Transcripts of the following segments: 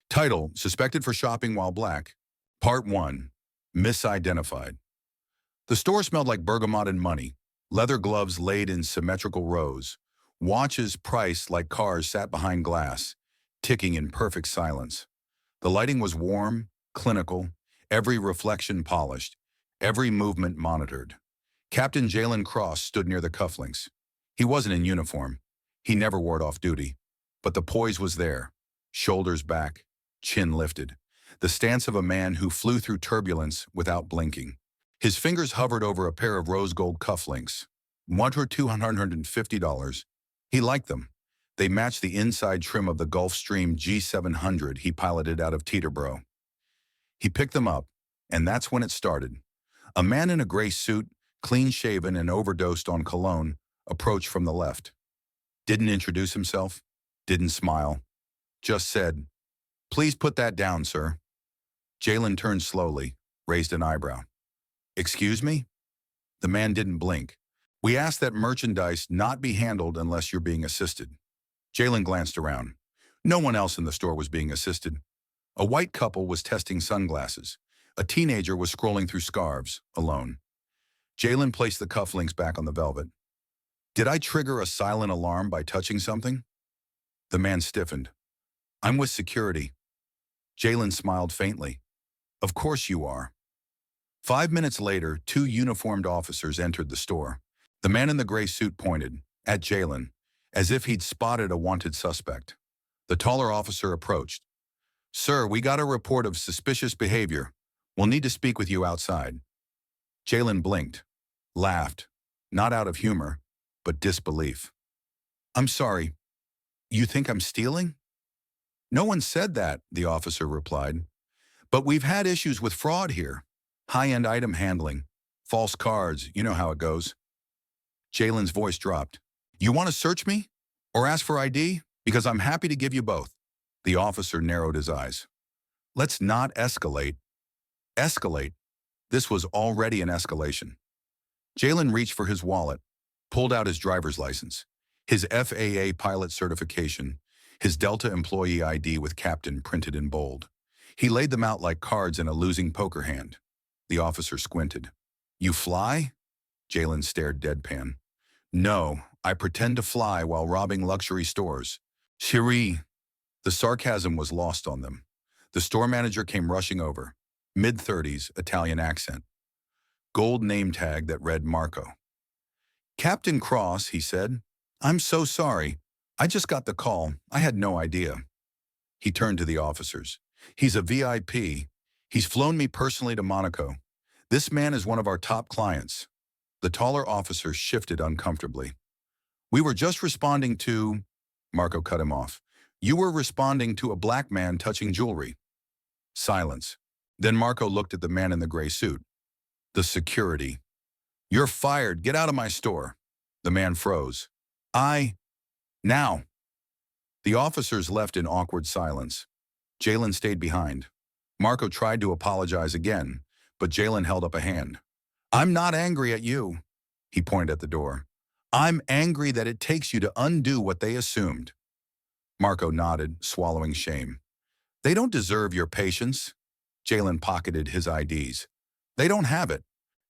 Title: Suspected for Shopping While Black. Part 1. Misidentified. The store smelled like bergamot and money. Leather gloves laid in symmetrical rows. Watches priced like cars sat behind glass, ticking in perfect silence. The lighting was warm, clinical, every reflection polished, every movement monitored. Captain Jalen Cross stood near the cufflinks. He wasn't in uniform. He never wore it off duty. But the poise was there, shoulders back, chin lifted, the stance of a man who flew through turbulence without blinking. His fingers hovered over a pair of rose gold cufflinks. One were $250. He liked them. They matched the inside trim of the Gulfstream G700 he piloted out of Teterboro. He picked them up, and that's when it started. A man in a gray suit, clean-shaven and overdosed on cologne, approached from the left. Didn't introduce himself, didn't smile, just said, "Please put that down, sir." Jalen turned slowly, raised an eyebrow. "Excuse me?" The man didn't blink. "We ask that merchandise not be handled unless you're being assisted." Jalen glanced around. No one else in the store was being assisted. A white couple was testing sunglasses. A teenager was scrolling through scarves, alone. Jalen placed the cufflinks back on the velvet. "Did I trigger a silent alarm by touching something?" The man stiffened. "I'm with security." Jalen smiled faintly. "Of course you are." 5 minutes later, 2 uniformed officers entered the store. The man in the gray suit pointed, at Jalen, as if he'd spotted a wanted suspect. The taller officer approached. "Sir, we got a report of suspicious behavior. We'll need to speak with you outside." Jalen blinked, laughed, not out of humor, but disbelief. "I'm sorry. You think I'm stealing?" "No one said that," the officer replied. "But we've had issues with fraud here. High-end item handling, false cards, you know how it goes." Jalen's voice dropped. "You want to search me? Or ask for ID? Because I'm happy to give you both." The officer narrowed his eyes. "Let's not escalate." Escalate? This was already an escalation. Jalen reached for his wallet, pulled out his driver's license, his FAA pilot certification, his Delta employee ID with Captain printed in bold. He laid them out like cards in a losing poker hand. The officer squinted. "You fly?" Jalen stared deadpan. "No, I pretend to fly while robbing luxury stores." "Cherie." The sarcasm was lost on them. The store manager came rushing over, mid-30s, Italian accent. Gold name tag that read Marco. "Captain Cross," he said. "I'm so sorry. I just got the call. I had no idea." He turned to the officers. "He's a VIP. He's flown me personally to Monaco. This man is one of our top clients." The taller officer shifted uncomfortably. "We were just responding to—" Marco cut him off. "You were responding to a black man touching jewelry." Silence. Then Marco looked at the man in the gray suit. "The security. You're fired. Get out of my store." The man froze. Now." The officers left in awkward silence. Jalen stayed behind. Marco tried to apologize again, but Jalen held up a hand. "I'm not angry at you." He pointed at the door. "I'm angry that it takes you to undo what they assumed." Marco nodded, swallowing shame. "They don't deserve your patience." Jalen pocketed his IDs. "They don't have it."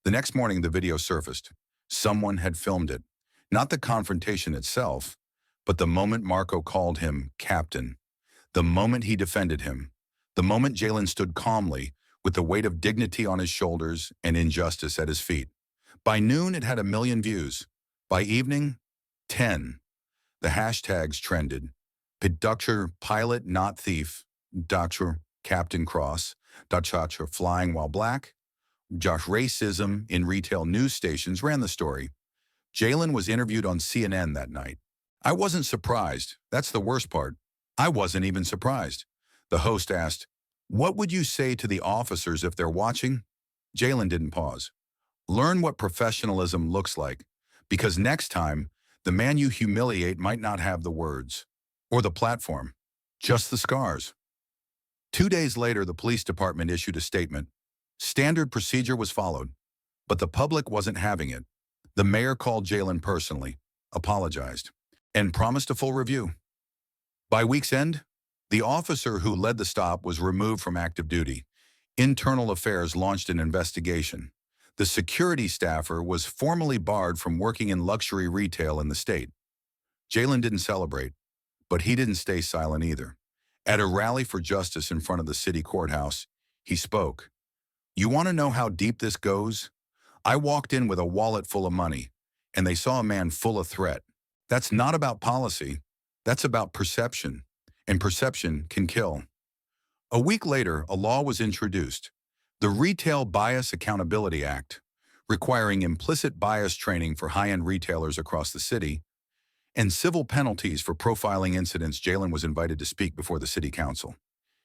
The next morning, the video surfaced. Someone had filmed it. Not the confrontation itself, but the moment Marco called him Captain. The moment he defended him. The moment Jalen stood calmly, with the weight of dignity on his shoulders and injustice at his feet. By noon, it had 1 million views. By evening, 10. The hashtags trended. Dr. Pilot Not Thief, Dr. Captain Cross, Dr. Flying While Black, Josh Racism in retail news stations ran the story. Jalen was interviewed on CNN that night. "I wasn't surprised. That's the worst part. I wasn't even surprised." The host asked, "What would you say to the officers if they're watching?" Jalen didn't pause. "Learn what professionalism looks like, because next time, the man you humiliate might not have the words, or the platform, just the scars." 2 days later, the police department issued a statement. Standard procedure was followed, but the public wasn't having it. The mayor called Jalen personally, apologized, and promised a full review. By week's end, The officer who led the stop was removed from active duty. Internal Affairs launched an investigation. The security staffer was formally barred from working in luxury retail in the state. Jalen didn't celebrate, but he didn't stay silent either. At a rally for justice in front of the city courthouse, he spoke. "You want to know how deep this goes? I walked in with a wallet full of money, and they saw a man full of threat. That's not about policy. That's about perception, and perception can kill." A week later, a law was introduced, the Retail Bias Accountability Act, requiring implicit bias training for high-end retailers across the city, and civil penalties for profiling incidents. Jalen was invited to speak before the city council.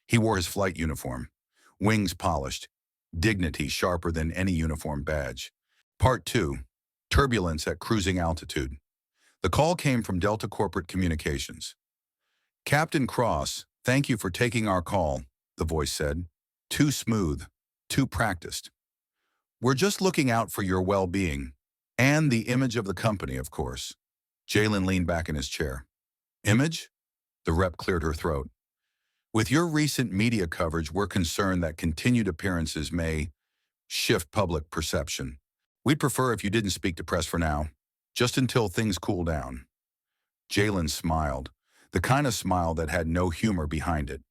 He wore his flight uniform, wings polished, dignity sharper than any uniform badge. Part 2. Turbulence at Cruising Altitude. The call came from Delta Corporate Communications. "Captain Cross, thank you for taking our call," the voice said. "Too smooth, too practiced. We're just looking out for your well-being, and the image of the company, of course." Jalen leaned back in his chair. "Image?" The rep cleared her throat. "With your recent media coverage, we're concerned that continued appearances may shift public perception. We'd prefer if you didn't speak to press for now, just until things cool down." Jalen smiled, the kind of smile that had no humor behind it.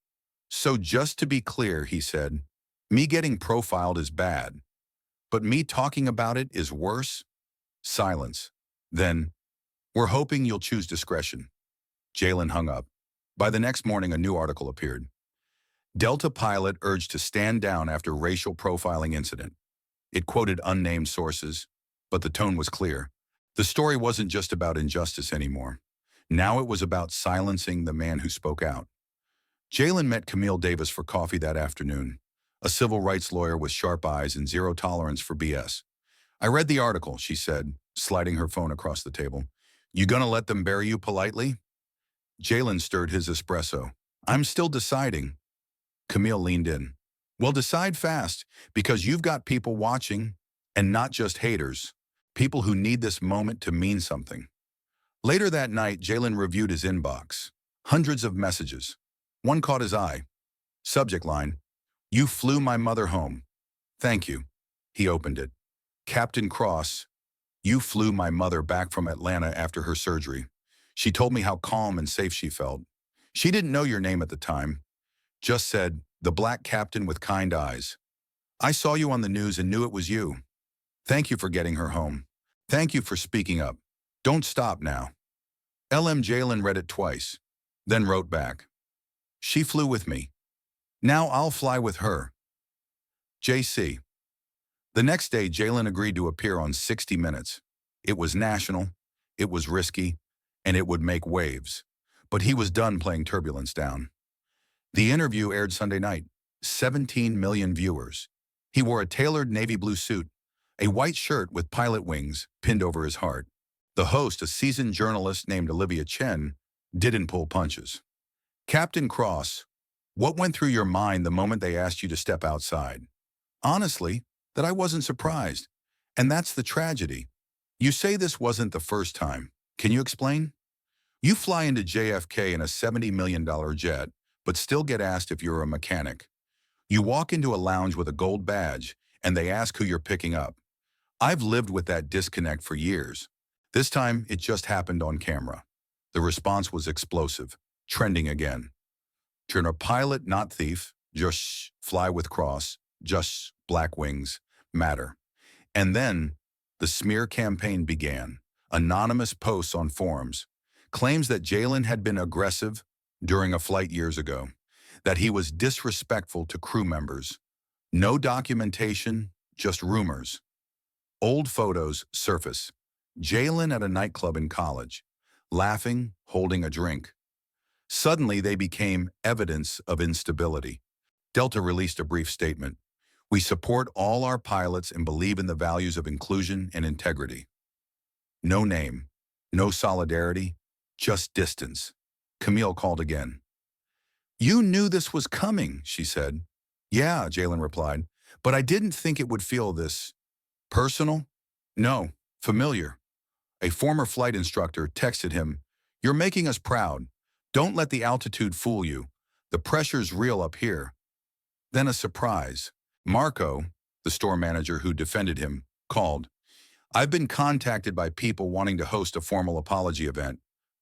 "So just to be clear," he said, "me getting profiled is bad, but me talking about it is worse?" Silence. Then, "We're hoping you'll choose discretion." Jalen hung up. By the next morning, a new article appeared. "Delta pilot urged to stand down after racial profiling incident." It quoted unnamed sources, but the tone was clear. The story wasn't just about injustice anymore. Now it was about silencing the man who spoke out. Jalen met Camille Davis for coffee that afternoon, a civil rights lawyer with sharp eyes and zero tolerance for BS. "I read the article," she said, sliding her phone across the table. "You gonna let them bury you politely?" Jalen stirred his espresso. "I'm still deciding." Camille leaned in. "Well, decide fast, because you've got people watching, and not just haters, people who need this moment to mean something." Later that night, Jalen reviewed his inbox. Hundreds of messages. One caught his eye. Subject line: "You flew my mother home. Thank you." He opened it. "Captain Cross, you flew my mother back from Atlanta after her surgery. She told me how calm and safe she felt. She didn't know your name at the time. Just said, 'The black captain with kind eyes.' I saw you on the news and knew it was you. Thank you for getting her home. Thank you for speaking up. Don't stop now." LM Jalen read it twice, then wrote back, "She flew with me. Now I'll fly with her. JC." The next day, Jalen agreed to appear on 60 Minutes. It was national, it was risky, and it would make waves. But he was done playing turbulence down. The interview aired Sunday night. 17 million viewers. He wore a tailored navy blue suit, a white shirt with pilot wings pinned over his heart. The host, a seasoned journalist named Olivia Chen, didn't pull punches. "Captain Cross, what went through your mind the moment they asked you to step outside?" "Honestly, that I wasn't surprised. And that's the tragedy. You say this wasn't the first time. Can you explain? You fly into JFK in a $70 million jet, but still get asked if you're a mechanic. You walk into a lounge with a gold badge, and they ask who you're picking up. I've lived with that disconnect for years. This time, it just happened on camera." The response was explosive, trending again. "You're a pilot, not thief. Just fly with Cross. Just black wings matter." And then, the smear campaign began. Anonymous posts on forums, claims that Jalen had been aggressive during a flight years ago, that he was disrespectful to crew members. No documentation, just rumors. Old photos surface. Jalen at a nightclub in college, laughing, holding a drink. Suddenly, they became evidence of instability. Delta released a brief statement. "We support all our pilots and believe in the values of inclusion and integrity." No name, no solidarity, just distance. Camille called again. "You knew this was coming," she said. "Yeah," Jalen replied, "but I didn't think it would feel this personal." "No, familiar." A former flight instructor texted him, "You're making us proud. Don't let the altitude fool you. The pressure's real up here. Then a surprise. Marco, the store manager who defended him, called. I've been contacted by people wanting to host a formal apology event.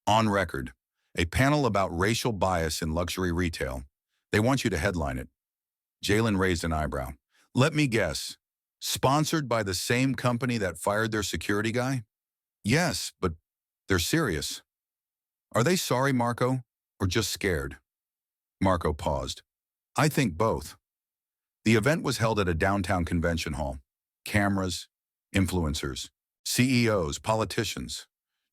On record. A panel about racial bias in luxury retail. They want you to headline it. Jalen raised an eyebrow. Let me guess. Sponsored by the same company that fired their security guy? Yes, but they're serious. Are they sorry, Marco, or just scared? Marco paused. I think both. The event was held at a downtown convention hall. Cameras, influencers, CEOs, politicians.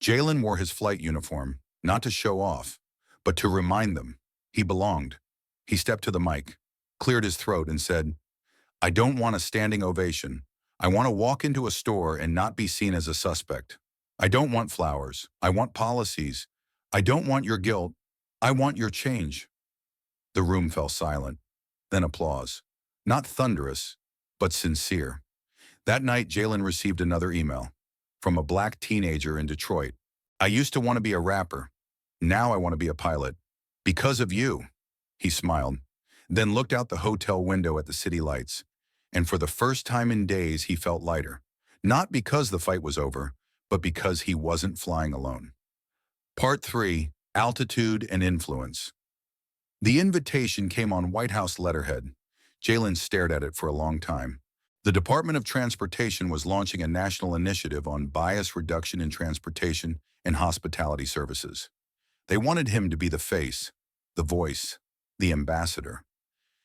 Jalen wore his flight uniform, not to show off, but to remind them he belonged. He stepped to the mic, cleared his throat, and said, I don't want a standing ovation. I want to walk into a store and not be seen as a suspect. I don't want flowers. I want policies. I don't want your guilt. I want your change. The room fell silent. Then applause. Not thunderous, but sincere. That night, Jalen received another email from a black teenager in Detroit. I used to want to be a rapper. Now I want to be a pilot. Because of you. He smiled, then looked out the hotel window at the city lights. And for the first time in days, he felt lighter. Not because the fight was over, but because he wasn't flying alone. Part 3, Altitude and Influence. The invitation came on White House letterhead. Jalen stared at it for a long time. The Department of Transportation was launching a national initiative on bias reduction in transportation and hospitality services. They wanted him to be the face, the voice, the ambassador.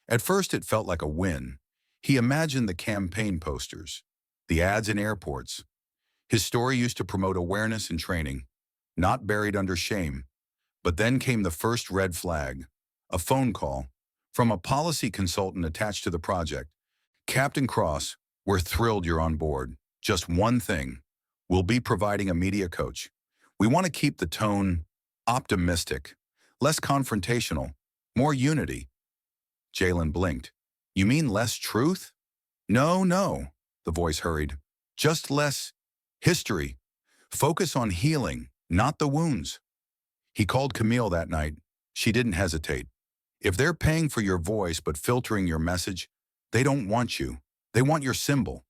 At first, it felt like a win. He imagined the campaign posters, the ads in airports. His story used to promote awareness and training, not buried under shame. But then came the first red flag, a phone call from a policy consultant attached to the project. Captain Cross, we're thrilled you're on board. Just one thing. We'll be providing a media coach. We want to keep the tone optimistic, less confrontational, more unity. Jalen blinked. You mean less truth? No, the voice hurried. Just less history. Focus on healing, not the wounds. He called Camille that night. She didn't hesitate. If they're paying for your voice but filtering your message, they don't want you. They want your symbol.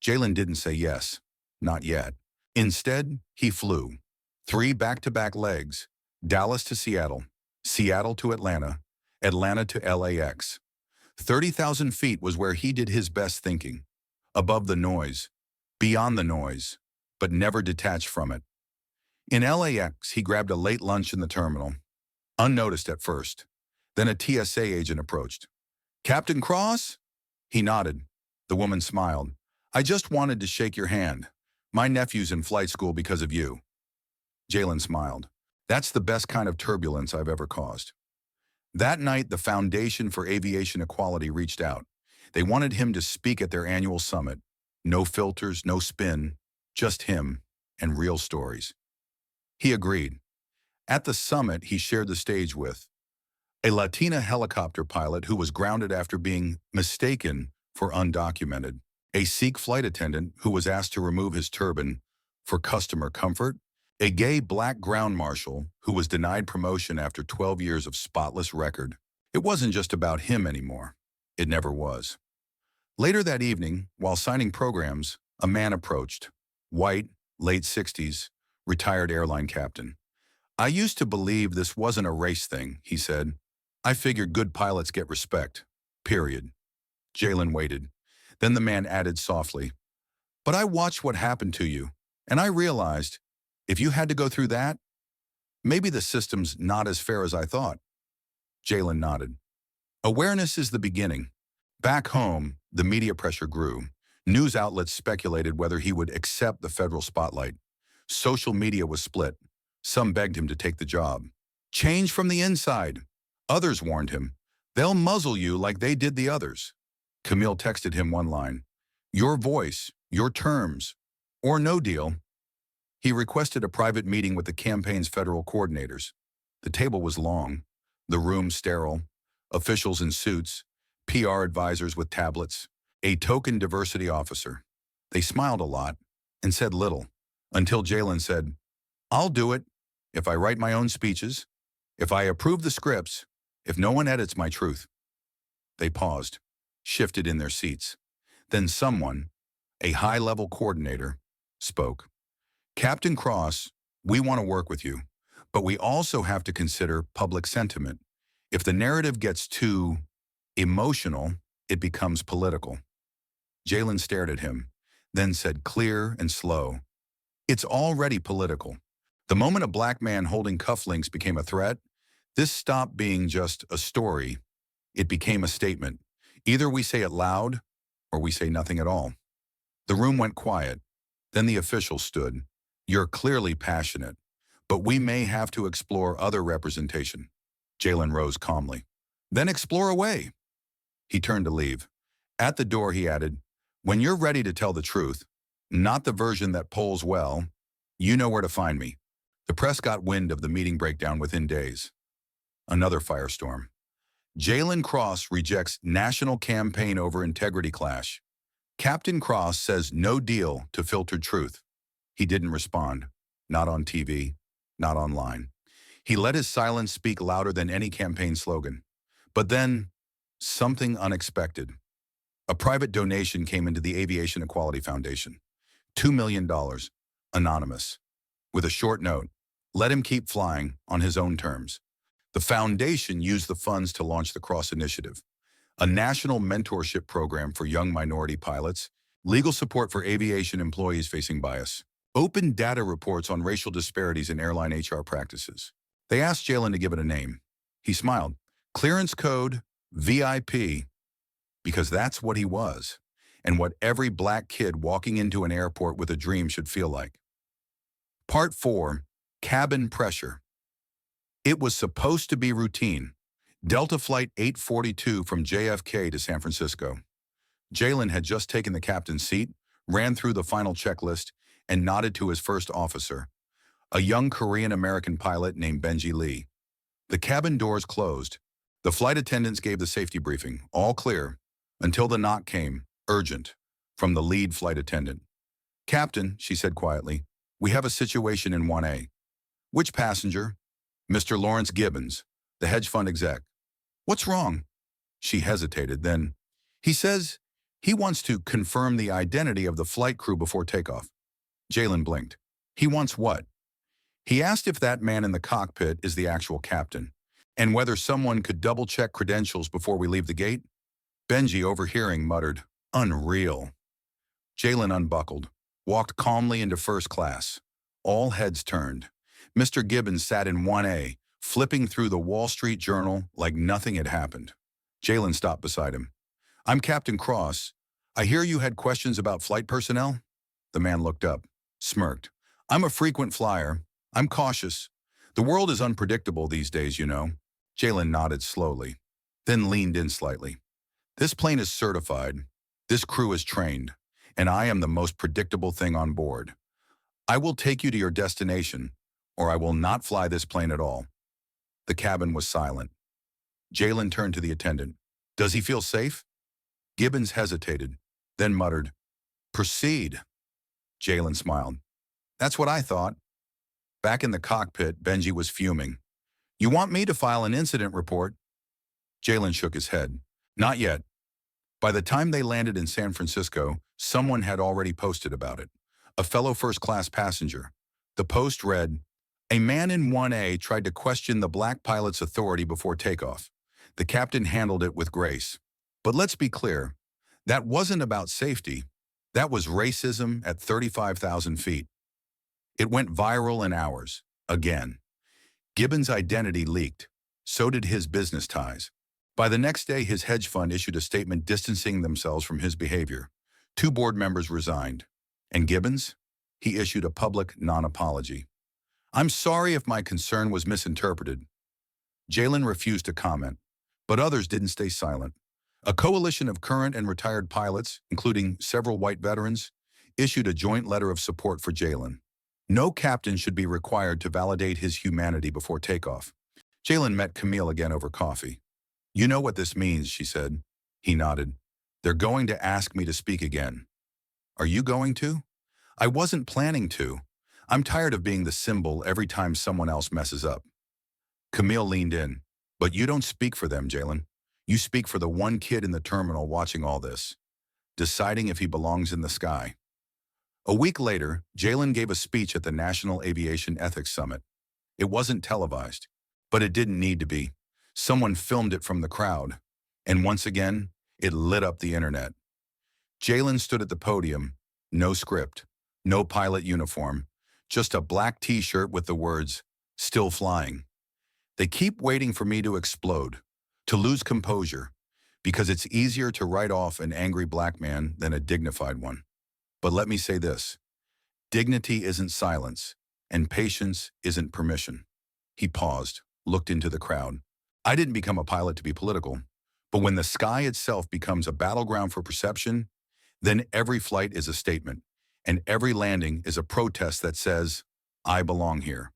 Jalen didn't say yes. Not yet. Instead, he flew. 3 back-to-back legs. Dallas to Seattle. Seattle to Atlanta. Atlanta to LAX. 30,000 feet was where he did his best thinking. Above the noise. Beyond the noise. But never detached from it. In LAX, he grabbed a late lunch in the terminal. Unnoticed at first. Then a TSA agent approached. Captain Cross? He nodded. The woman smiled. I just wanted to shake your hand. My nephew's in flight school because of you. Jalen smiled. That's the best kind of turbulence I've ever caused. That night, the Foundation for Aviation Equality reached out. They wanted him to speak at their annual summit. No filters, no spin, just him and real stories. He agreed. At the summit, he shared the stage with a Latina helicopter pilot who was grounded after being mistaken for undocumented, a Sikh flight attendant who was asked to remove his turban for customer comfort, a gay black ground marshal who was denied promotion after 12 years of spotless record. It wasn't just about him anymore. It never was. Later that evening, while signing programs, a man approached. White, late 60s, retired airline captain. I used to believe this wasn't a race thing, he said. I figured good pilots get respect. Period. Jalen waited. Then the man added softly, but I watched what happened to you, and I realized, if you had to go through that, maybe the system's not as fair as I thought. Jalen nodded. Awareness is the beginning. Back home, the media pressure grew. News outlets speculated whether he would accept the federal spotlight. Social media was split. Some begged him to take the job. Change from the inside. Others warned him. They'll muzzle you like they did the others. Camille texted him one line. Your voice, your terms, or no deal. He requested a private meeting with the campaign's federal coordinators. The table was long, the room sterile, officials in suits, PR advisors with tablets, a token diversity officer. They smiled a lot and said little, until Jalen said, I'll do it if I write my own speeches, if I approve the scripts, If no one edits my truth. They paused, shifted in their seats. Then someone, a high-level coordinator, spoke. Captain Cross, we want to work with you, but we also have to consider public sentiment. If the narrative gets too emotional, it becomes political. Jalen stared at him, then said clear and slow, it's already political. The moment a black man holding cufflinks became a threat, this stopped being just a story. It became a statement. Either we say it loud, or we say nothing at all. The room went quiet. Then the official stood. You're clearly passionate, but we may have to explore other representation. Jalen rose calmly. Then explore away. He turned to leave. At the door, he added, when you're ready to tell the truth, not the version that polls well, you know where to find me. The press got wind of the meeting breakdown within days. Another firestorm. Jalen Cross rejects national campaign over integrity clash. Captain Cross says no deal to filtered truth. He didn't respond. Not on TV, not online. He let his silence speak louder than any campaign slogan. But then, something unexpected. A private donation came into the Aviation Equality Foundation. $2 million, anonymous. With a short note, let him keep flying on his own terms. The foundation used the funds to launch the Cross Initiative, a national mentorship program for young minority pilots, legal support for aviation employees facing bias, open data reports on racial disparities in airline HR practices. They asked Jalen to give it a name. He smiled. Clearance code VIP, because that's what he was, and what every black kid walking into an airport with a dream should feel like. Part 4, Cabin Pressure. It was supposed to be routine. Delta Flight 842 from JFK to San Francisco. Jalen had just taken the captain's seat, ran through the final checklist, and nodded to his first officer, a young Korean-American pilot named Benji Lee. The cabin doors closed. The flight attendants gave the safety briefing, all clear, until the knock came, urgent, from the lead flight attendant. Captain, she said quietly, we have a situation in 1A. Which passenger? Mr. Lawrence Gibbons, the hedge fund exec. What's wrong? She hesitated, then, he says he wants to confirm the identity of the flight crew before takeoff. Jalen blinked. He wants what? He asked if that man in the cockpit is the actual captain, and whether someone could double-check credentials before we leave the gate. Benji, overhearing, muttered, unreal. Jalen unbuckled, walked calmly into first class. All heads turned. Mr. Gibbons sat in 1A, flipping through the Wall Street Journal like nothing had happened. Jalen stopped beside him. I'm Captain Cross. I hear you had questions about flight personnel? The man looked up, smirked. I'm a frequent flyer. I'm cautious. The world is unpredictable these days, you know. Jalen nodded slowly, then leaned in slightly. This plane is certified. This crew is trained. And I am the most predictable thing on board. I will take you to your destination, or I will not fly this plane at all. The cabin was silent. Jalen turned to the attendant. Does he feel safe? Gibbons hesitated, then muttered, proceed. Jalen smiled. That's what I thought. Back in the cockpit, Benji was fuming. You want me to file an incident report? Jalen shook his head. Not yet. By the time they landed in San Francisco, someone had already posted about it. A fellow first-class passenger. The post read, a man in 1A tried to question the black pilot's authority before takeoff. The captain handled it with grace. But let's be clear, that wasn't about safety. That was racism at 35,000 feet. It went viral in hours, again. Gibbons' identity leaked. So did his business ties. By the next day, his hedge fund issued a statement distancing themselves from his behavior. 2 board members resigned. And Gibbons? He issued a public non-apology. I'm sorry if my concern was misinterpreted. Jalen refused to comment, but others didn't stay silent. A coalition of current and retired pilots, including several white veterans, issued a joint letter of support for Jalen. No captain should be required to validate his humanity before takeoff. Jalen met Camille again over coffee. You know what this means, she said. He nodded. They're going to ask me to speak again. Are you going to? I wasn't planning to. I'm tired of being the symbol every time someone else messes up. Camille leaned in. But you don't speak for them, Jalen. You speak for the one kid in the terminal watching all this, deciding if he belongs in the sky. A week later, Jalen gave a speech at the National Aviation Ethics Summit. It wasn't televised, but it didn't need to be. Someone filmed it from the crowd, and once again, it lit up the internet. Jalen stood at the podium, no script, no pilot uniform, just a black t-shirt with the words, "Still flying." They keep waiting for me to explode, to lose composure, because it's easier to write off an angry black man than a dignified one. But let me say this, dignity isn't silence, and patience isn't permission. He paused, looked into the crowd. I didn't become a pilot to be political, but when the sky itself becomes a battleground for perception, then every flight is a statement, and every landing is a protest that says, I belong here.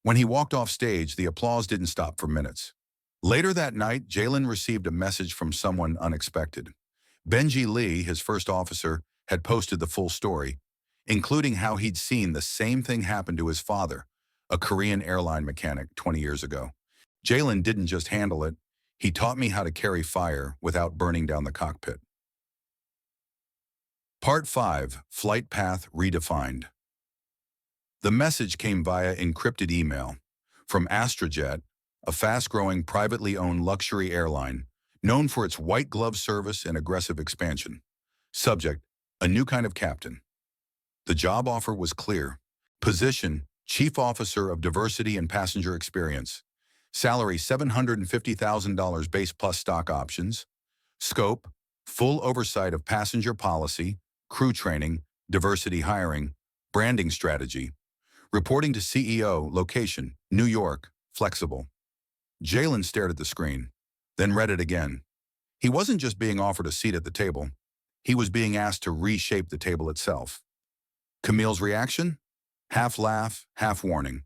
When he walked off stage, the applause didn't stop for minutes. Later that night, Jalen received a message from someone unexpected. Benji Lee, his first officer, had posted the full story, including how he'd seen the same thing happen to his father, a Korean airline mechanic 20 years ago. Jalen didn't just handle it, he taught me how to carry fire without burning down the cockpit. Part 5, Flight Path Redefined. The message came via encrypted email from Astrojet, a fast-growing privately owned luxury airline known for its white glove service and aggressive expansion. Subject, a new kind of captain. The job offer was clear. Position, Chief Officer of Diversity and Passenger Experience. Salary $750,000 base plus stock options. Scope, full oversight of passenger policy, crew training, diversity hiring, branding strategy. Reporting to CEO, location, New York, flexible. Jalen stared at the screen, then read it again. He wasn't just being offered a seat at the table. He was being asked to reshape the table itself. Camille's reaction? Half laugh, half warning.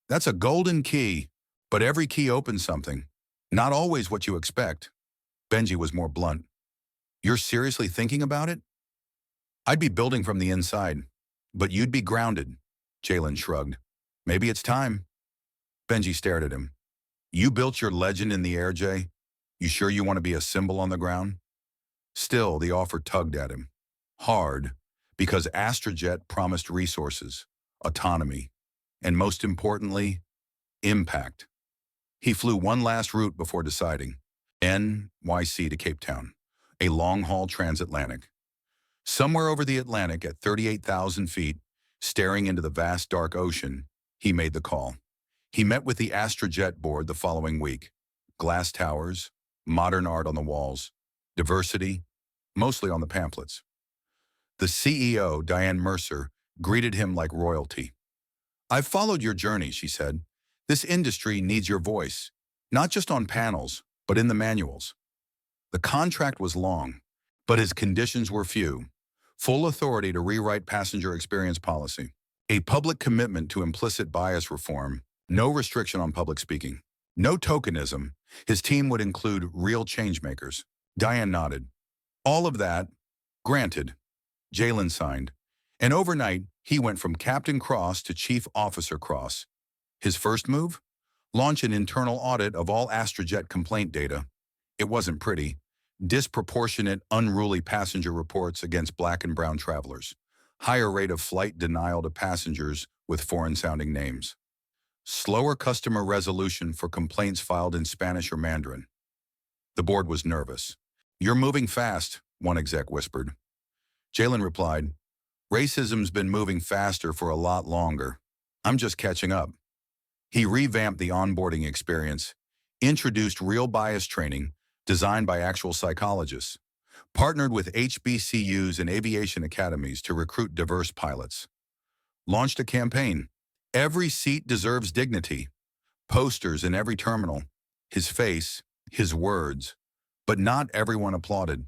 That's a golden key, but every key opens something. Not always what you expect. Benji was more blunt. You're seriously thinking about it? I'd be building from the inside, but you'd be grounded. Jalen shrugged. Maybe it's time. Benji stared at him. You built your legend in the air, Jay. You sure you want to be a symbol on the ground? Still, the offer tugged at him. Hard, because Astrojet promised resources, autonomy, and most importantly, impact. He flew one last route before deciding. NYC to Cape Town, a long-haul transatlantic. Somewhere over the Atlantic at 38,000 feet, staring into the vast dark ocean, he made the call. He met with the Astrojet board the following week. Glass towers, modern art on the walls, diversity, mostly on the pamphlets. The CEO, Diane Mercer, greeted him like royalty. I've followed your journey, she said. This industry needs your voice, not just on panels, but in the manuals. The contract was long, but his conditions were few. Full authority to rewrite passenger experience policy. A public commitment to implicit bias reform. No restriction on public speaking. No tokenism. His team would include real changemakers. Diane nodded. All of that, granted. Jalen signed. And overnight, he went from Captain Cross to Chief Officer Cross. His first move? Launch an internal audit of all Astrojet complaint data. It wasn't pretty. Disproportionate, unruly passenger reports against black and brown travelers. Higher rate of flight denial to passengers with foreign-sounding names. Slower customer resolution for complaints filed in Spanish or Mandarin. The board was nervous. You're moving fast, one exec whispered. Jalen replied, racism's been moving faster for a lot longer. I'm just catching up. He revamped the onboarding experience, introduced real bias training designed by actual psychologists, partnered with HBCUs and aviation academies to recruit diverse pilots. Launched a campaign. Every seat deserves dignity. Posters in every terminal. His face, his words. But not everyone applauded.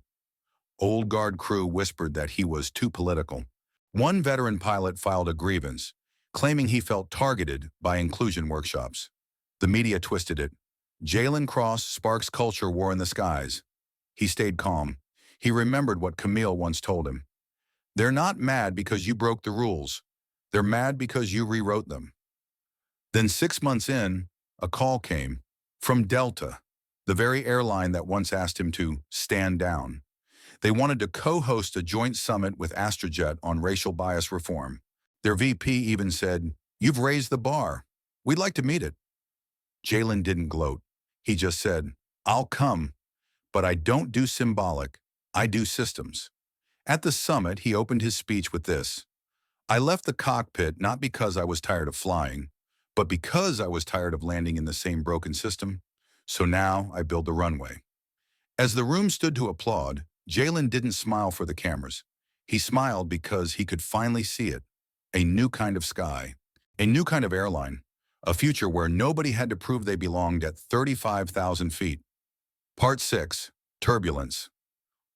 Old guard crew whispered that he was too political. One veteran pilot filed a grievance, claiming he felt targeted by inclusion workshops. The media twisted it. Jalen Cross sparks culture war in the skies. He stayed calm. He remembered what Camille once told him. They're not mad because you broke the rules. They're mad because you rewrote them. Then 6 months in, a call came From Delta, the very airline that once asked him to stand down. They wanted to co-host a joint summit with Astrojet on racial bias reform. Their VP even said, "You've raised the bar. We'd like to meet it." Jalen didn't gloat. He just said, "I'll come, but I don't do symbolic. I do systems." At the summit, he opened his speech with this: "I left the cockpit not because I was tired of flying, but because I was tired of landing in the same broken system. So now I build the runway." As the room stood to applaud, Jalen didn't smile for the cameras. He smiled because he could finally see it. A new kind of sky, a new kind of airline, a future where nobody had to prove they belonged at 35,000 feet. Part 6, Turbulence.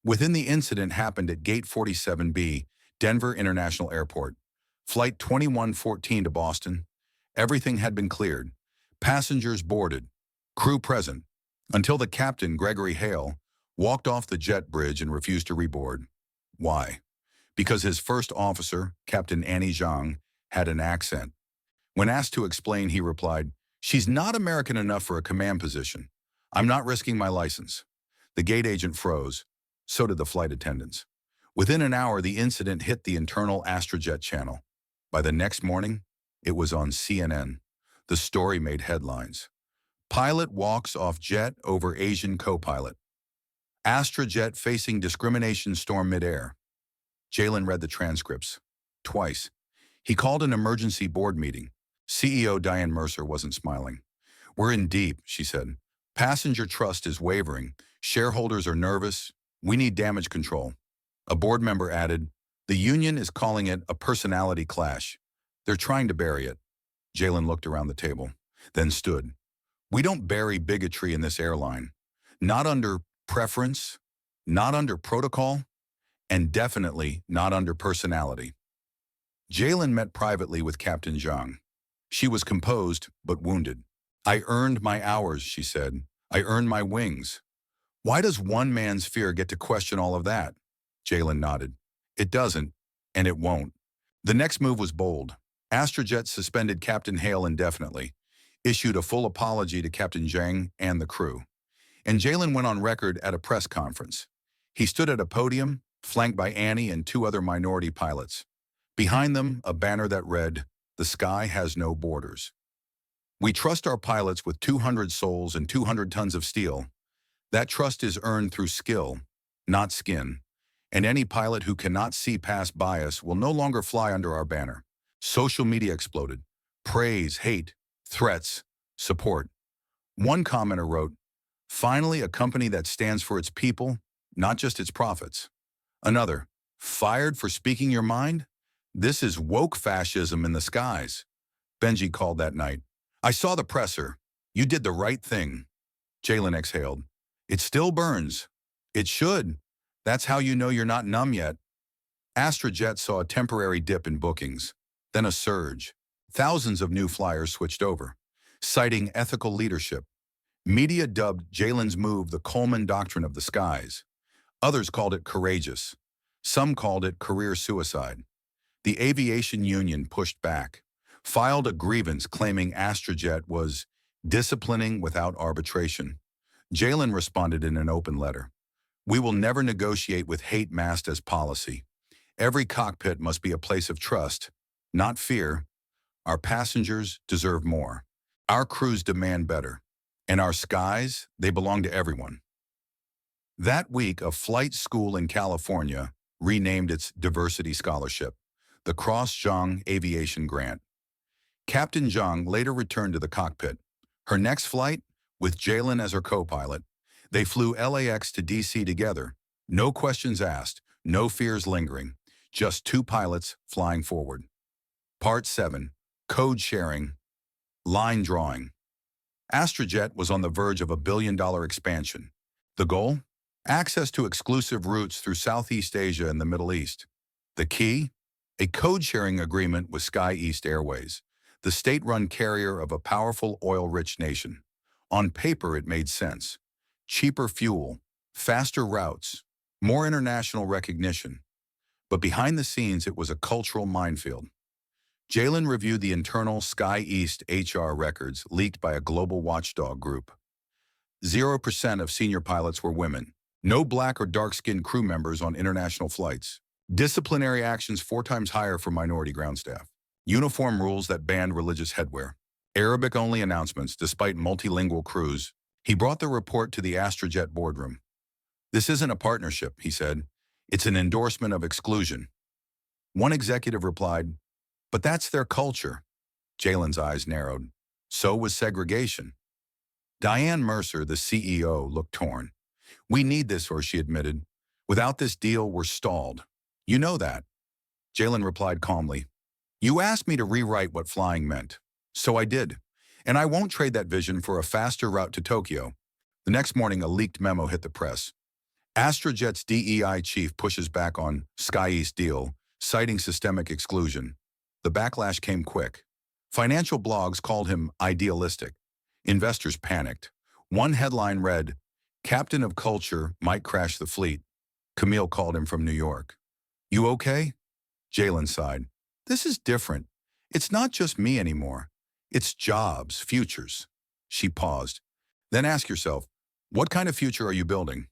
Within the incident happened at Gate 47B, Denver International Airport. Flight 2114 to Boston. Everything had been cleared. Passengers boarded. Crew present. Until the captain, Gregory Hale, walked off the jet bridge and refused to reboard. Why? Because his first officer, Captain Annie Zhang, had an accent. When asked to explain, he replied, "She's not American enough for a command position. I'm not risking my license." The gate agent froze. So did the flight attendants. Within an hour, the incident hit the internal Astrojet channel. By the next morning, it was on CNN. The story made headlines. Pilot walks off jet over Asian co-pilot. Astrojet facing discrimination storm midair. Jalen read the transcripts. Twice. He called an emergency board meeting. CEO Diane Mercer wasn't smiling. "We're in deep," she said. "Passenger trust is wavering. Shareholders are nervous. We need damage control." A board member added, "The union is calling it a personality clash. They're trying to bury it." Jalen looked around the table, then stood. "We don't bury bigotry in this airline. Not under preference, not under protocol, and definitely not under personality." Jalen met privately with Captain Zhang. She was composed but wounded. "I earned my hours," she said. "I earned my wings. Why does one man's fear get to question all of that?" Jalen nodded. "It doesn't, and it won't." The next move was bold. Astrojet suspended Captain Hale indefinitely, issued a full apology to Captain Zhang and the crew. And Jalen went on record at a press conference. He stood at a podium, flanked by Annie and two other minority pilots. Behind them, a banner that read, "The sky has no borders." "We trust our pilots with 200 souls and 200 tons of steel. That trust is earned through skill, not skin. And any pilot who cannot see past bias will no longer fly under our banner." Social media exploded. Praise, hate, threats, support. One commenter wrote, "Finally, a company that stands for its people, not just its profits." Another, "Fired for speaking your mind? This is woke fascism in the skies." Benji called that night, "I saw the presser. You did the right thing." Jalen exhaled, "It still burns. It should. That's how you know you're not numb yet." Astrojet saw a temporary dip in bookings, then a surge. Thousands of new flyers switched over, citing ethical leadership. Media dubbed Jalen's move the Coleman Doctrine of the skies. Others called it courageous. Some called it career suicide. The aviation union pushed back, filed a grievance claiming Astrojet was disciplining without arbitration. Jalen responded in an open letter. "We will never negotiate with hate masked as policy. Every cockpit must be a place of trust, not fear. Our passengers deserve more. Our crews demand better. And our skies, they belong to everyone." That week, a flight school in California renamed its diversity scholarship, the Cross-Zhang Aviation Grant. Captain Zhang later returned to the cockpit. Her next flight, with Jalen as her co-pilot, they flew LAX to DC together. No questions asked, no fears lingering, just two pilots flying forward. Part 7, Code Sharing, Line Drawing. Astrojet was on the verge of a billion-dollar expansion. The goal? Access to exclusive routes through Southeast Asia and the Middle East. The key? A code-sharing agreement with Sky East Airways, the state-run carrier of a powerful oil-rich nation. On paper, it made sense. Cheaper fuel, faster routes, more international recognition. But behind the scenes, it was a cultural minefield. Jalen reviewed the internal Sky East HR records leaked by a global watchdog group. 0% of senior pilots were women. No black or dark-skinned crew members on international flights. Disciplinary actions 4 times higher for minority ground staff. Uniform rules that banned religious headwear. Arabic-only announcements despite multilingual crews. He brought the report to the Astrojet boardroom. "This isn't a partnership," he said. "It's an endorsement of exclusion." One executive replied, "But that's their culture." Jalen's eyes narrowed. So was segregation. Diane Mercer, the CEO, looked torn. "We need this," or she admitted. "Without this deal, we're stalled." "You know that." Jalen replied calmly. "You asked me to rewrite what flying meant. So I did. And I won't trade that vision for a faster route to Tokyo." The next morning, a leaked memo hit the press. Astrojet's DEI chief pushes back on Sky East deal, citing systemic exclusion. The backlash came quick. Financial blogs called him idealistic. Investors panicked. One headline read, "Captain of Culture might crash the fleet." Camille called him from New York. "You okay?" Jalen sighed. "This is different. It's not just me anymore. It's jobs, futures." She paused. "Then ask yourself, what kind of future are you building?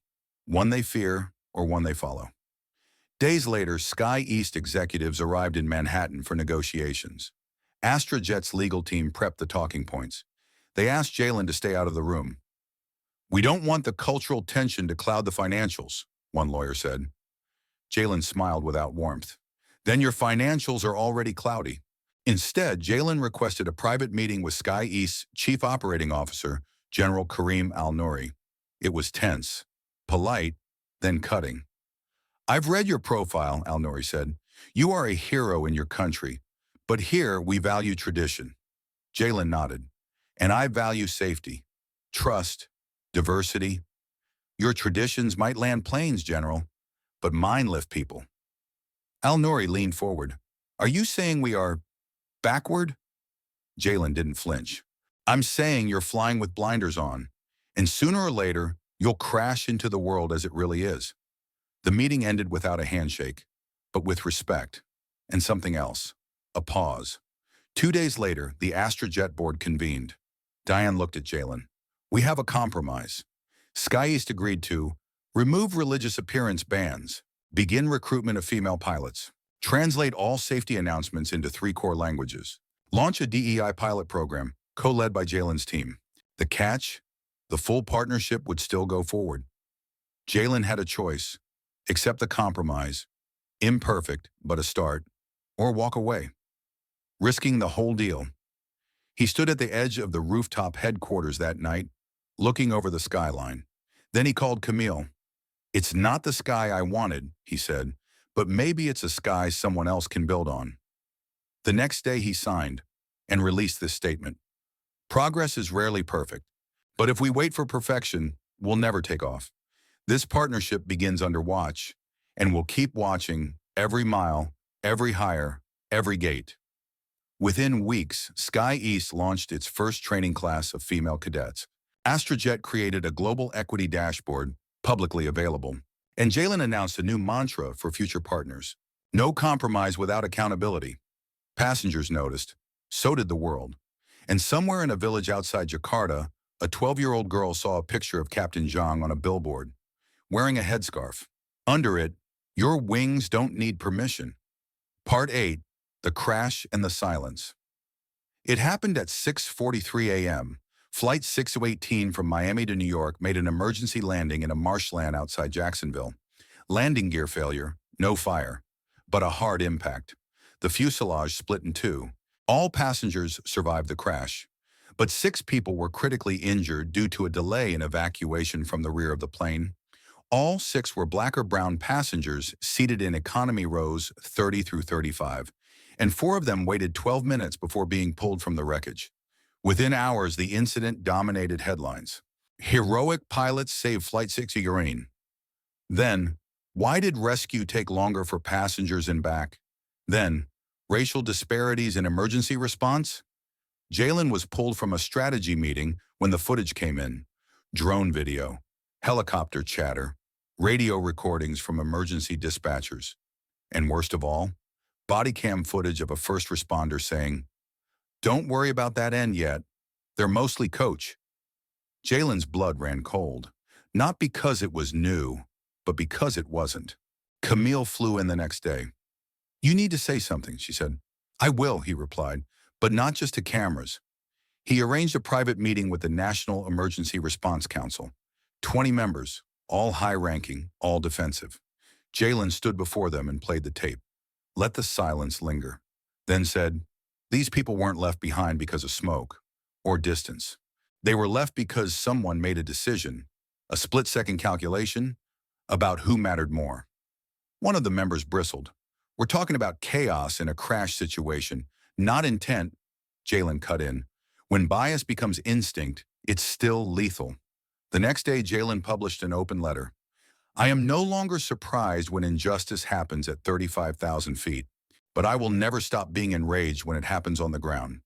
One they fear or one they follow?" Days later, Sky East executives arrived in Manhattan for negotiations. Astrojet's legal team prepped the talking points. They asked Jalen to stay out of the room. "We don't want the cultural tension to cloud the financials," one lawyer said. Jalen smiled without warmth. "Then your financials are already cloudy." Instead, Jalen requested a private meeting with Sky East's chief operating officer, General Kareem Al-Nouri. It was tense, polite, then cutting. "I've read your profile," Al-Nouri said. "You are a hero in your country, but here we value tradition." Jalen nodded. "And I value safety, trust, diversity. Your traditions might land planes, General, but mine lift people." Al-Nouri leaned forward. "Are you saying we are backward?" Jalen didn't flinch. "I'm saying you're flying with blinders on, and sooner or later, you'll crash into the world as it really is." The meeting ended without a handshake, but with respect, and something else, a pause. 2 days later, the Astrojet board convened. Diane looked at Jalen. "We have a compromise." Sky East agreed to remove religious appearance bans, begin recruitment of female pilots, translate all safety announcements into 3 core languages, launch a DEI pilot program, co-led by Jalen's team. The catch? The full partnership would still go forward. Jalen had a choice: accept the compromise, imperfect but a start, or walk away, risking the whole deal. He stood at the edge of the rooftop headquarters that night, looking over the skyline. Then he called Camille. "It's not the sky I wanted," he said, "but maybe it's a sky someone else can build on." The next day he signed and released this statement. "Progress is rarely perfect, but if we wait for perfection, we'll never take off. This partnership begins under watch, and we'll keep watching every mile, every hire, every gate." Within weeks, Sky East launched its first training class of female cadets. Astrojet created a global equity dashboard, publicly available. And Jalen announced a new mantra for future partners: no compromise without accountability. Passengers noticed. So did the world. And somewhere in a village outside Jakarta, a 12-year-old girl saw a picture of Captain Zhang on a billboard, wearing a headscarf. Under it, "Your wings don't need permission." Part 8, The Crash and the Silence. It happened at 6:43 a.m. Flight 618 from Miami to New York made an emergency landing in a marshland outside Jacksonville. Landing gear failure, no fire, but a hard impact. The fuselage split in 2. All passengers survived the crash, but 6 people were critically injured due to a delay in evacuation from the rear of the plane. All 6 were black or brown passengers seated in economy rows 30 through 35, and 4 of them waited 12 minutes before being pulled from the wreckage. Within hours, the incident dominated headlines. Heroic pilots save Flight 618. Then, why did rescue take longer for passengers in back? Then, racial disparities in emergency response? Jalen was pulled from a strategy meeting when the footage came in. Drone video, helicopter chatter, radio recordings from emergency dispatchers. And worst of all, body cam footage of a first responder saying, "Don't worry about that end yet. They're mostly coach." Jalen's blood ran cold, not because it was new, but because it wasn't. Camille flew in the next day. "You need to say something," she said. "I will," he replied, "but not just to cameras." He arranged a private meeting with the National Emergency Response Council. 20 members, all high-ranking, all defensive. Jalen stood before them and played the tape. Let the silence linger. Then said, "These people weren't left behind because of smoke or distance. They were left because someone made a decision, a split-second calculation, about who mattered more." One of the members bristled. "We're talking about chaos in a crash situation, not intent," Jalen cut in. "When bias becomes instinct, it's still lethal." The next day, Jalen published an open letter. "I am no longer surprised when injustice happens at 35,000 feet, but I will never stop being enraged when it happens on the ground,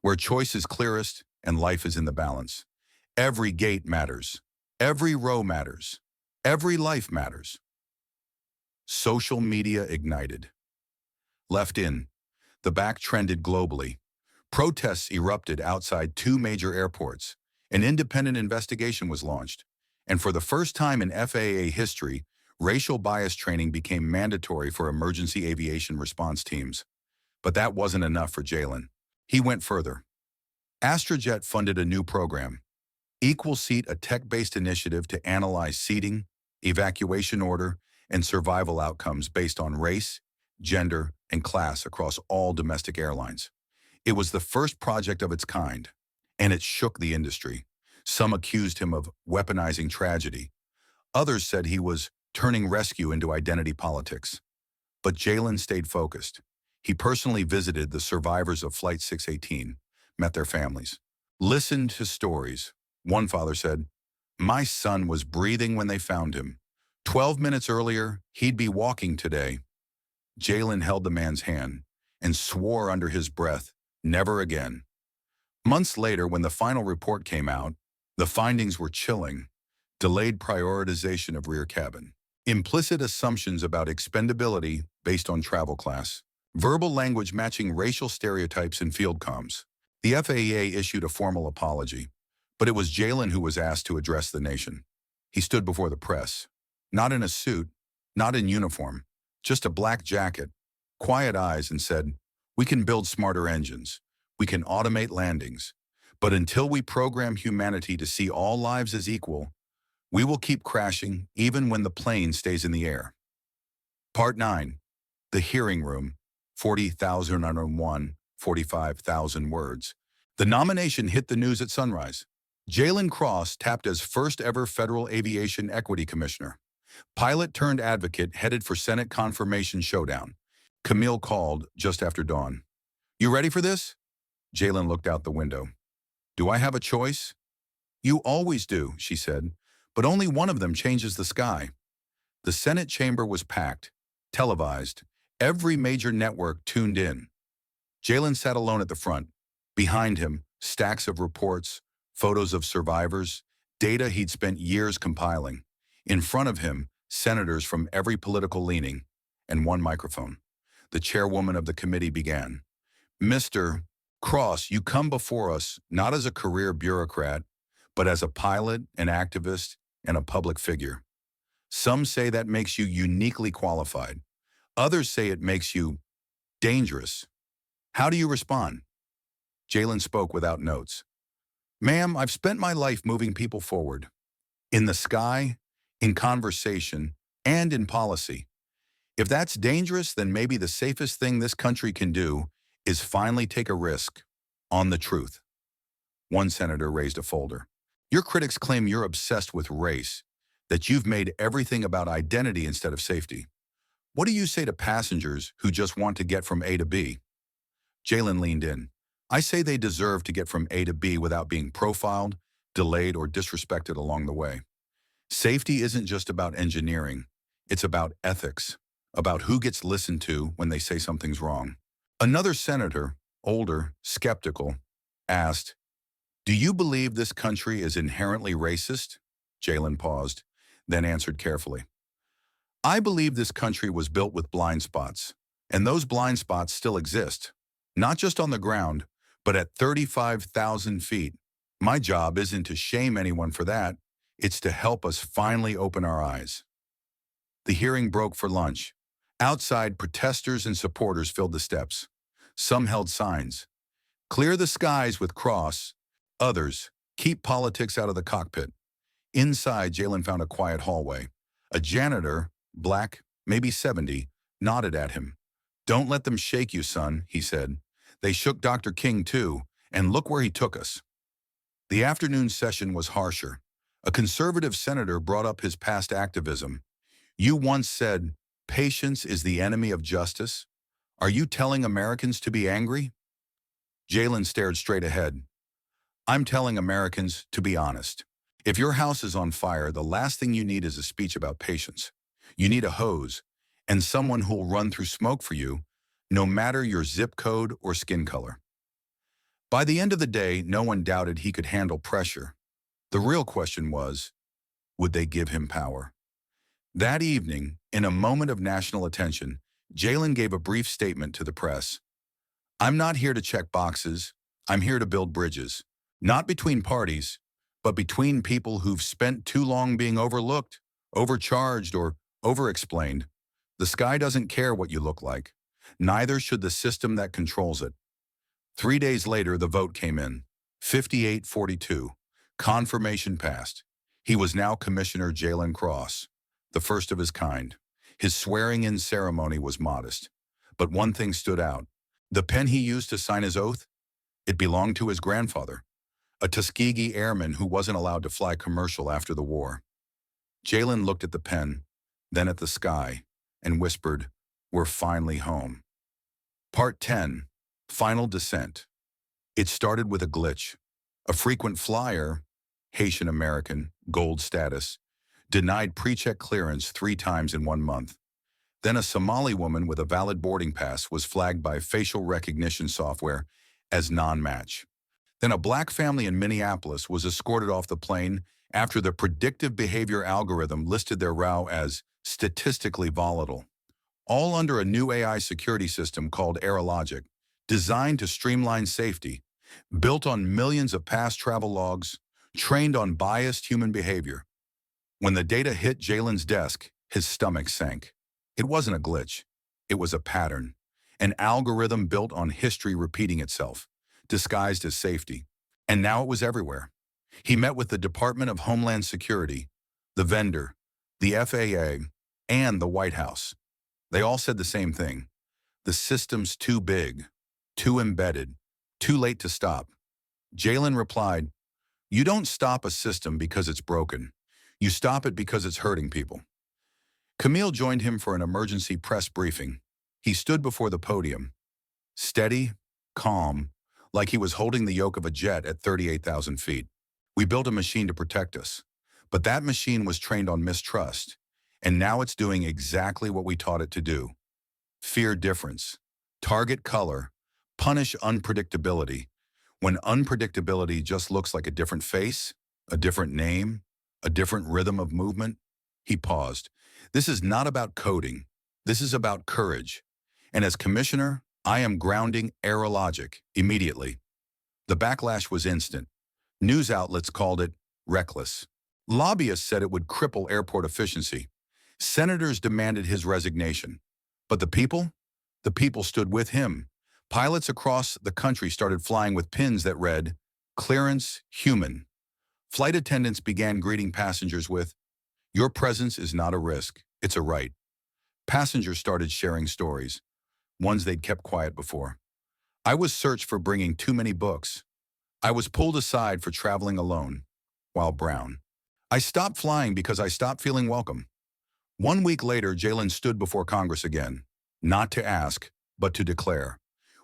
where choice is clearest and life is in the balance. Every gate matters. Every row matters. Every life matters." Social media ignited. Left in. The back trended globally. Protests erupted outside 2 major airports. An independent investigation was launched. And for the first time in FAA history, racial bias training became mandatory for emergency aviation response teams. But that wasn't enough for Jalen. He went further. Astrojet funded a new program, Equal Seat, a tech-based initiative to analyze seating, evacuation order, and survival outcomes based on race, gender, and class across all domestic airlines. It was the first project of its kind, and it shook the industry. Some accused him of weaponizing tragedy. Others said he was turning rescue into identity politics. But Jalen stayed focused. He personally visited the survivors of Flight 618, met their families, listened to stories. One father said, "My son was breathing when they found him. 12 minutes earlier, he'd be walking today." Jalen held the man's hand and swore under his breath, "Never again." Months later, when the final report came out, the findings were chilling. Delayed prioritization of rear cabin, implicit assumptions about expendability based on travel class, verbal language matching racial stereotypes in field comms. The FAA issued a formal apology, but it was Jalen who was asked to address the nation. He stood before the press, not in a suit, not in uniform, just a black jacket, quiet eyes, and said, "We can build smarter engines. We can automate landings. But until we program humanity to see all lives as equal, we will keep crashing even when the plane stays in the air." Part 9. The Hearing Room, 40,001, 45,000 words. The nomination hit the news at sunrise. Jalen Cross tapped as first ever Federal Aviation Equity Commissioner. Pilot turned advocate headed for Senate confirmation showdown. Camille called just after dawn. "You ready for this?" Jalen looked out the window. "Do I have a choice?" "You always do," she said, "but only one of them changes the sky." The Senate chamber was packed, televised. Every major network tuned in. Jalen sat alone at the front. Behind him, stacks of reports, photos of survivors, data he'd spent years compiling. In front of him, senators from every political leaning, and one microphone. The chairwoman of the committee began. "Mr. Cross, you come before us not as a career bureaucrat, but as a pilot, an activist, and a public figure. Some say that makes you uniquely qualified. Others say it makes you dangerous. How do you respond?" Jalen spoke without notes. "Ma'am, I've spent my life moving people forward. In the sky, in conversation, and in policy. If that's dangerous, then maybe the safest thing this country can do is finally take a risk on the truth." One senator raised a folder. "Your critics claim you're obsessed with race, that you've made everything about identity instead of safety. What do you say to passengers who just want to get from A to B?" Jalen leaned in. "I say they deserve to get from A to B without being profiled, delayed, or disrespected along the way. Safety isn't just about engineering. It's about ethics, about who gets listened to when they say something's wrong." Another senator, older, skeptical, asked, "Do you believe this country is inherently racist?" Jalen paused, then answered carefully. "I believe this country was built with blind spots, and those blind spots still exist, not just on the ground, but at 35,000 feet. My job isn't to shame anyone for that. It's to help us finally open our eyes. The hearing broke for lunch. Outside, protesters and supporters filled the steps. Some held signs. Clear the skies with cross. Others, keep politics out of the cockpit. Inside, Jalen found a quiet hallway. A janitor, black, maybe 70, nodded at him. "Don't let them shake you, son," he said. "They shook Dr. King too, and look where he took us." The afternoon session was harsher. A conservative senator brought up his past activism. "You once said, 'Patience is the enemy of justice.' Are you telling Americans to be angry?" Jalen stared straight ahead. "I'm telling Americans to be honest. If your house is on fire, the last thing you need is a speech about patience. You need a hose and someone who'll run through smoke for you, no matter your zip code or skin color." By the end of the day, no one doubted he could handle pressure. The real question was, would they give him power? That evening, in a moment of national attention, Jalen gave a brief statement to the press. "I'm not here to check boxes. I'm here to build bridges. Not between parties, but between people who've spent too long being overlooked, overcharged, or overexplained. The sky doesn't care what you look like. Neither should the system that controls it." 3 days later, the vote came in. 58-42. Confirmation passed. He was now Commissioner Jalen Cross, the first of his kind. His swearing-in ceremony was modest. But one thing stood out. The pen he used to sign his oath? It belonged to his grandfather, a Tuskegee airman who wasn't allowed to fly commercial after the war. Jalen looked at the pen, then at the sky, and whispered, "We're finally home." Part 10. Final Descent. It started with a glitch. A frequent flyer, Haitian American, gold status, denied pre-check clearance 3 times in 1 month. Then a Somali woman with a valid boarding pass was flagged by facial recognition software as non-match. Then a black family in Minneapolis was escorted off the plane after the predictive behavior algorithm listed their row as statistically volatile. All under a new AI security system called Aerologic, designed to streamline safety, built on millions of past travel logs, trained on biased human behavior. When the data hit Jalen's desk, his stomach sank. It wasn't a glitch. It was a pattern. An algorithm built on history repeating itself, disguised as safety. And now it was everywhere. He met with the Department of Homeland Security, the vendor, the FAA, and the White House. They all said the same thing. The system's too big, too embedded, too late to stop. Jalen replied, "You don't stop a system because it's broken. You stop it because it's hurting people." Camille joined him for an emergency press briefing. He stood before the podium, steady, calm, like he was holding the yoke of a jet at 38,000 feet. "We built a machine to protect us, but that machine was trained on mistrust, and now it's doing exactly what we taught it to do. Fear difference, target color, punish unpredictability. When unpredictability just looks like a different face, a different name, a different rhythm of movement." He paused. "This is not about coding. This is about courage. And as commissioner, I am grounding Aerologic immediately." The backlash was instant. News outlets called it reckless. Lobbyists said it would cripple airport efficiency. Senators demanded his resignation. But the people? The people stood with him. Pilots across the country started flying with pins that read, "Clearance Human." Flight attendants began greeting passengers with, "Your presence is not a risk, it's a right." Passengers started sharing stories, ones they'd kept quiet before. "I was searched for bringing too many books. I was pulled aside for traveling alone," while brown. "I stopped flying because I stopped feeling welcome." 1 week later, Jalen stood before Congress again, not to ask, but to declare.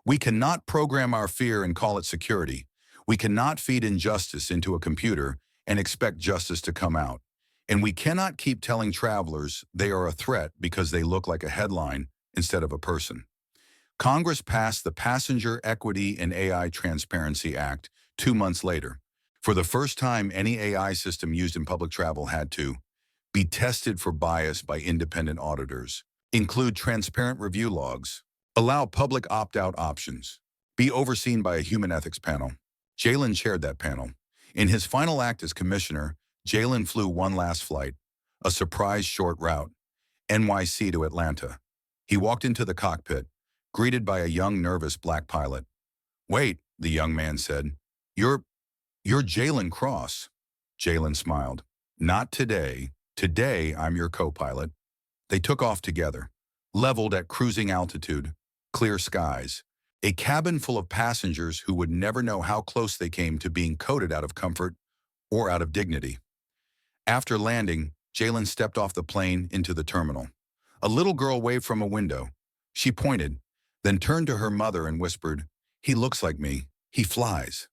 "We cannot program our fear and call it security. We cannot feed injustice into a computer and expect justice to come out. And we cannot keep telling travelers they are a threat because they look like a headline instead of a person." Congress passed the Passenger Equity and AI Transparency Act 2 months later. For the first time, any AI system used in public travel had to be tested for bias by independent auditors, include transparent review logs, allow public opt-out options, be overseen by a human ethics panel. Jalen chaired that panel. In his final act as commissioner, Jalen flew one last flight, a surprise short route, NYC to Atlanta. He walked into the cockpit, greeted by a young, nervous black pilot. "Wait," the young man said. You're, you're Jalen Cross." Jalen smiled. "Not today. Today, I'm your co-pilot." They took off together, leveled at cruising altitude, clear skies, a cabin full of passengers who would never know how close they came to being coated out of comfort or out of dignity. After landing, Jalen stepped off the plane into the terminal. A little girl waved from a window. She pointed, then turned to her mother and whispered, "He looks like me. He flies."